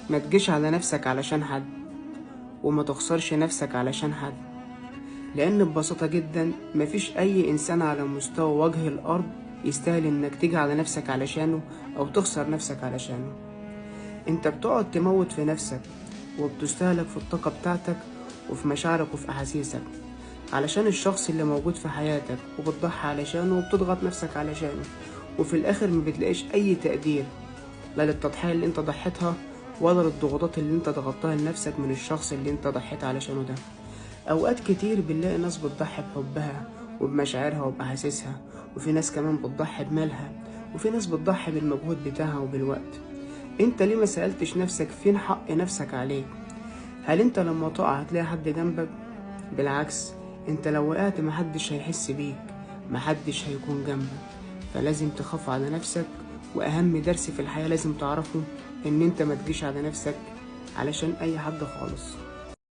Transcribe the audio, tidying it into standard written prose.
ما تجيش على نفسك علشان حد، وما تخسرش نفسك علشان حد، لأن ببساطة جدا مفيش أي إنسان على مستوى وجه الأرض يستاهل إنك تيجي على نفسك علشانه أو تخسر نفسك علشانه. انت بتقعد تموت في نفسك وبتستهلك في الطاقة بتاعتك وفي مشاعرك وفي أحاسيسك علشان الشخص اللي موجود في حياتك، وبتضحي علشانه وبتضغط نفسك علشانه، وفي الآخر ما بتلاقيش أي تقدير لا للتضحية اللي انت ضحيتها ولا للضغوطات اللي انت ضغطتها لنفسك من الشخص اللي انت ضحيت علشانه ده. أوقات كتير بنلاقي ناس بتضحي بحبها وبمشاعرها وبأحاسيسها، وفي ناس كمان بتضحي بمالها، وفي ناس بتضحي بالمجهود بتاعها وبالوقت. انت ليه ما سألتش نفسك فين حق نفسك عليك؟ هل انت لما تقع هتلاقي حد جنبك؟ بالعكس، انت لو وقعت محدش هيحس بيك، محدش هيكون جنبك. فلازم تخاف على نفسك، واهم درس في الحياة لازم تعرفه ان انت ما تجيش على نفسك علشان اي حد خالص.